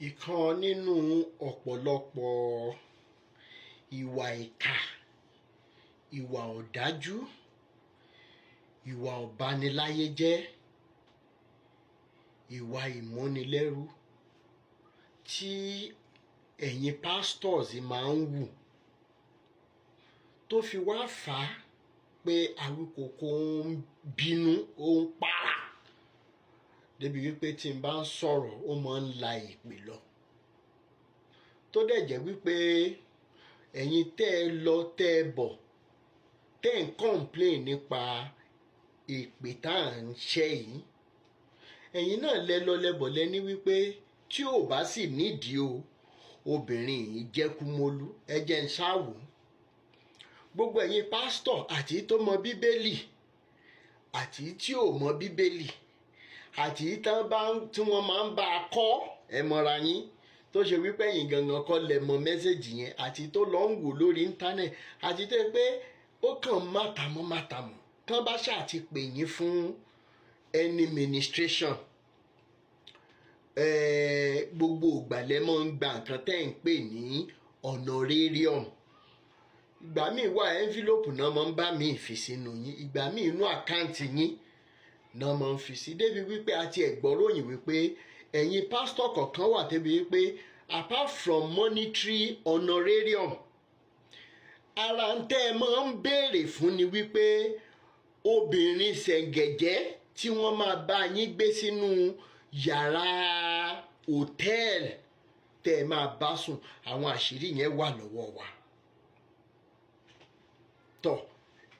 Ìkan nínú ọ̀pọ̀lọpọ̀ ìwà ìkà, ìwà ọ̀dájú, ìwà ọ̀bániláyéjẹ́, ìwà ìmúnilẹ́rú tí ẹ̀yin pastors máa ń wù tó fi wá fà á pé Awíkòkó ń bínú, ó ń para débi wípé tí n bá ń sọ̀rọ̀ ó máa ń la ìpè lọ, tó dẹ̀ jẹ́ wípé ẹ̀yin tẹ́ ẹ lọ tẹ́ ẹ bọ̀ tẹ́ ẹ ń complain nípa ìpè tá à ń ṣẹ́ yìí, ẹ̀yin náà lẹ lọ lẹ́bọ̀ lẹ́ni wípé tí ò bá sì nídìí o obìnrin yìí jẹ́ Kúmólú, ẹ jẹ́ ń ṣáwò. Gbogbo ẹ̀yin pásítọ̀ àti tó mọ bíbélì àti tí ò mọ bíbélì àti tí wọ́n máa ń bá a kọ́ ẹ mọ́ra yín tó ṣe wípé ẹ̀yin gangan kọ́ lẹ mọ mẹ́sẹ̀gì yẹn, àti tó lọ ń wò lórí íńtánẹ̀tì, àti tó yẹ pé ó kàn mátàmọ́ tán bá ṣáà ti pè yín fún any ministration gbogbo ìgbàlẹ̀ máa ń gba nǹkan tẹ́ ń pè ní honorarium. Ìgbà míì wà envelope náà máa ń bá mi fi sínú yín, ìgbà míì inú àkáǹtì yín náà máa ń fi sí, débi wípé àti ẹ̀gbọ́ròyìn wípé ẹ̀yin pásítọ̀ kọ̀ọ̀kan wà débi wípé apart from monetary honorarium, ara ń tẹ́ ẹ máa ń béèrè fún ni wípé obìnrin ṣẹ̀ǹgẹ̀jẹ́ tí wọ́n máa bá yín gbé sínú yàrá hòtẹ́ẹ̀lì tẹ́ ẹ máa bá sùn, àwọn àṣírí yẹn wà lọ́wọ́ wa. Tọ́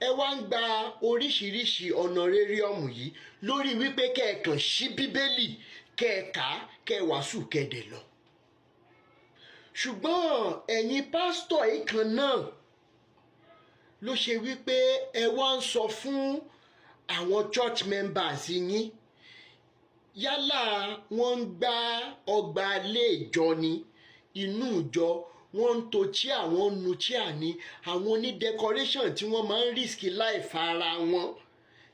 ẹ wá ń gba oríṣiríṣi honorarium yìí lórí wípé kẹ́ẹ̀kan ṣí bíbélì kẹ́ẹ̀ka kẹ́ẹ̀wàásù kẹ́ẹ̀dẹ̀ lọ. Ṣùgbọ́n ẹ̀yin pásítọ̀ yìí kan náà ló ṣe wípé ẹ wá ń sọ fún àwọn church members yín, yálà wọ́n ń gbá ọgbà ilé ìjọ ni, inú ìjọ wọ́n ń to chair, wọ́n ń nu chair ni, àwọn oní decoration tí wọ́n máa ń risk life ara wọn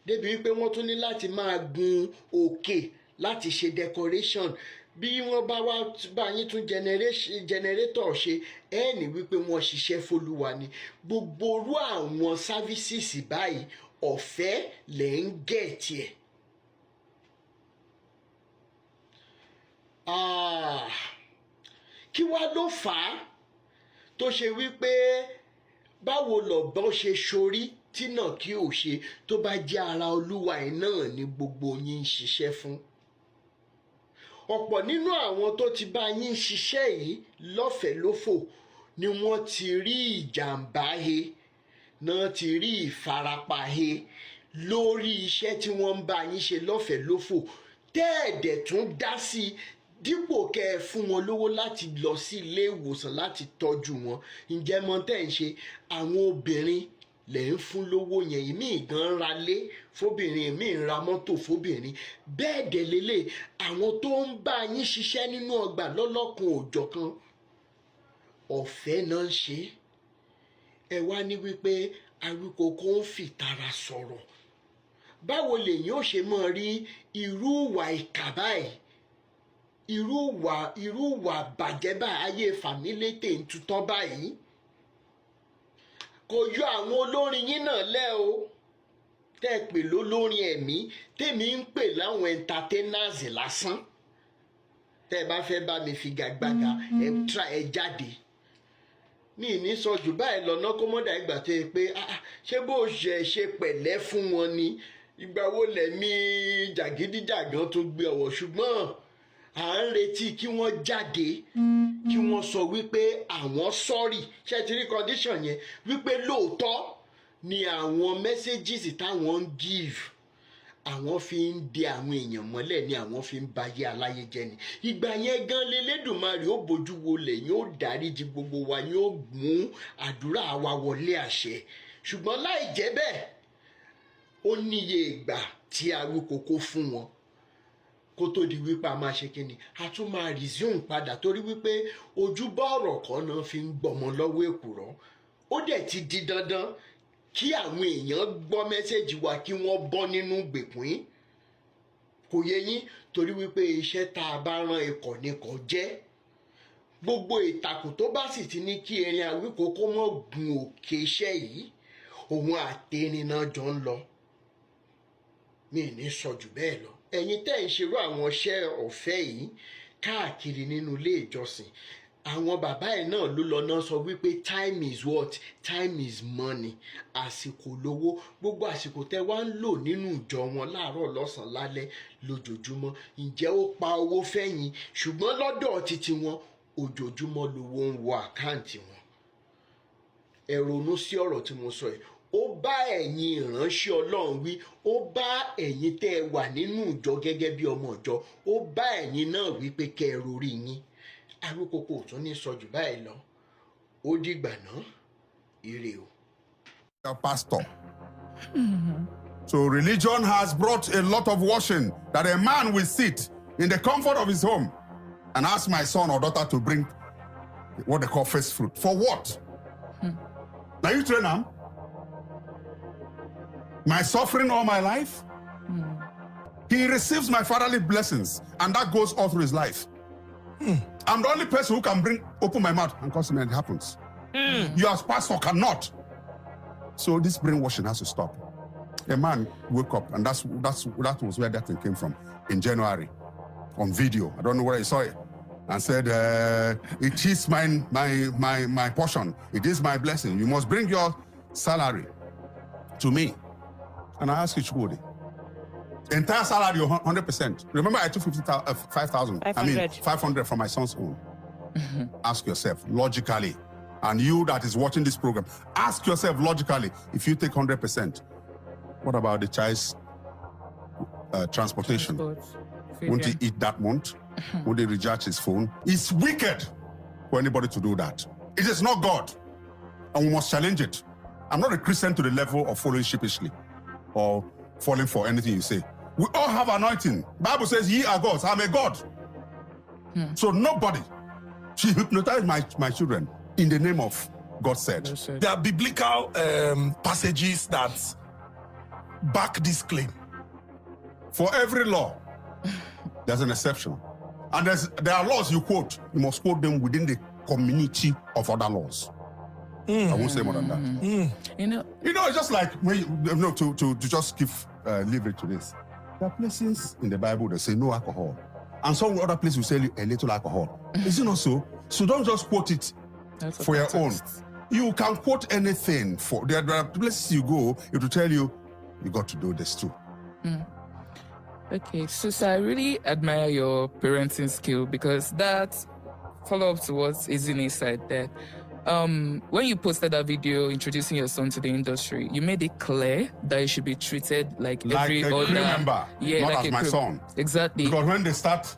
débi wípé wọ́n tún ní láti máa gun òkè láti ṣe decoration. Bí wọ́n bá wá bá yín tún generator ṣe ẹ ní wípé wọ́n ṣiṣẹ́ f'Olúwa ni. Gbogbo orú àwọn services báyìí ọ̀fẹ́ lẹ̀ ń gẹ̀ẹ́tì ẹ̀. Kí wá ló fà á tó ṣe wípé báwo lọ̀bọ ṣe ṣorí tí náà kí ò ṣe, tó bá jẹ́ ara Olúwa ẹ̀ náà ni gbogbo yín ń ṣiṣẹ́ fún. Ọ̀pọ̀ nínú àwọn tó ti bá yín ṣiṣẹ́ yìí lọ́fẹ̀ẹ́ lófò ni wọ́n ti rí ìjàmbá he, náà ti rí ìfarapa he lórí iṣẹ́ tí wọ́n ń bá yín ṣe lọ́fẹ̀ẹ́ lófò, tẹ́ẹ̀dẹ̀ tún dá sí i. Dípò kẹ́ ẹ fún wọn lówó láti lọ sí ilé ìwòsàn láti tọ́jú wọn, ǹjẹ́ mọ̀ tẹ́ ń ṣe? Àwọn obìnrin lẹ̀ ń fún lówó yẹn, ìmíì gan ra lé fóbìnrin, ìmíì ra mọ́tò fóbìnrin. Bẹ́ẹ̀ dẹ̀ lélẹ̀ àwọn tó ń bá yín ṣiṣẹ́ nínú ọgbà lọ́lọ́kan òjọ̀kan ọ̀fẹ́ náà ń ṣe. Ẹ wá ní wípé Awíkòkó ń fìtara sọ̀rọ̀. Báwo lèyìn ó ṣe máa rí irú ìwà ìkà báyìí, irú ìwà bàjẹ́ báyìí, ayé fàmílétè ń tutọ́ báyìí? Kò yọ àwọn olórin yín náà lẹ́ o tẹ́ ẹ pè lólórin ẹ̀mí, tèmi ń pè láwọn entertainers lásán. Tẹ́ ẹ bá fẹ́ bá mi figagbága ẹ jáde. Mi ní sọ jù báyìí lọ́nà kó mọ́dà ìgbà tó yẹ pé ṣé bó ṣe pẹ̀lẹ́ fún wọn ni, ìgbà wo lẹ̀mí jàgídíjàgan tó gbé ọwọ́. Ṣùgbọ́n à ń retí kí wọ́n jáde kí wọ́n sọ wípé àwọn sọ́ọ̀rì. Ṣé ti rí condition yẹn wípé lóòótọ́ ni àwọn messages táwọn ń give àwọn fi ń de àwọn èèyàn mọ́lẹ̀ ni, àwọn fi ń bayé aláyé jẹ́ ni. Ìgbà yẹn gan l'Elédùmarè ó bójú wolẹ̀, yóò dáríjì gbogbo wa, yóò mú àdúrà wa wọlé àṣẹ. Ṣùgbọ́n láì jẹ́ bẹ́ẹ̀, ó níye ìgbà tí Awíkòkó fún wọn kó tó di wípé a máa ṣe kíni, a tún máa resume padà, torí wípé ojúbọ ọ̀rọ̀ kan náà fi ń gbọmọ lọ́wọ́ èkùrọ́. Ó dẹ̀ ti di dandan kí àwọn èèyàn gbọ́ mẹ́sẹ̀jì wa kí wọ́n bọ́ nínú gbèkùn. Kò yé yín, torí wípé iṣẹ́ tá a bá rán ikọ̀ nìkan jẹ́. gbogbo ìtàkùn tó bá sì ti ní kí erin Awíkókó mọ́ gun òkè iṣẹ́ yìí òun àtẹrin náà jọ ń lọ mi ní sọ jù bẹ́ẹ̀ lọ ẹ̀yin tẹ́ ń ṣerú àwọn iṣẹ́ ọ̀fẹ́ yìí káàkiri nínú ilé ìjọsìn àwọn bàbá ẹ̀ náà ló lọ náà sọ wípé time is what? Time is money. Àsìkò lówó. Gbogbo àsìkò tẹ́ wá ń lò nínú ìjọ wọn láàárọ̀ lọ́sàn-án lálẹ́ lójoojúmọ́. Ǹjẹ́ ó pa owó fẹ́yìn? Ṣùgbọ́n lọ́dọ̀ títí wọn ojoojúmọ́ lówó ń wọ àkáǹtì wọn. Ẹ ronú sí ọ̀rọ̀ tí mo sọ yìí. Ó bá ẹ̀yin ìránṣẹ́ Ọlọ́run wí. Ó bá ẹ̀yin tẹ́ ẹ wà nínú ìjọ gẹ́gẹ́ bí ọmọ ìjọ. Ó bá ẹ̀yin náà wí pé kẹ́ ẹ rorí yín. Awíkókó tún ní sọ jù báyìí lọ ó dìgbà náà ire o. Pastor. So religion has brought a lot of washing that a man will sit in the comfort of his home and ask my son or daughter to bring what they call first fruit. For what? Now you train him? My suffering all my life? He receives my fatherly blessings and that goes all through his life. I'm the only person who can open my mouth and cause it happens. You as pastor cannot. So this brainwashing has to stop. A man woke up, and that was where that thing came from in January, on video. I don't know where I saw it, and said, "It is my portion. It is my blessing. You must bring your salary to me." And I asked Chukwudi, entire salary of 100%. Remember, I took 5,000. I mean, 500 from my son's own. Ask yourself logically, and you that is watching this program, ask yourself logically, if you take 100%, what about the child's transportation? Won't he eat that month? Would he recharge his phone? It's wicked for anybody to do that. It is not God, and we must challenge it. I'm not a Christian to the level of following sheepishly or falling for anything you say. We all have anointing. Bible says, ye are gods. I'm a God. So nobody should hypnotize my children in the name of God said. There are biblical passages that back this claim. For every law, there's an exception. And there are laws you quote. You must quote them within the community of other laws. I won't say more than that. You know, it's just like when to just give leverage to this. There are places in the Bible that say no alcohol, and some other places will say a little alcohol. Is it not so? So don't just quote it for your own. You can quote anything. There are places you go, it will tell you, you got to do this too. Okay, so I really admire your parenting skill, because that follow-up to what Ezinne said there. When you posted that video introducing your son to the industry, you made it clear that he should be treated like every other. Remember, yeah, not like as my son. Exactly. Because when they start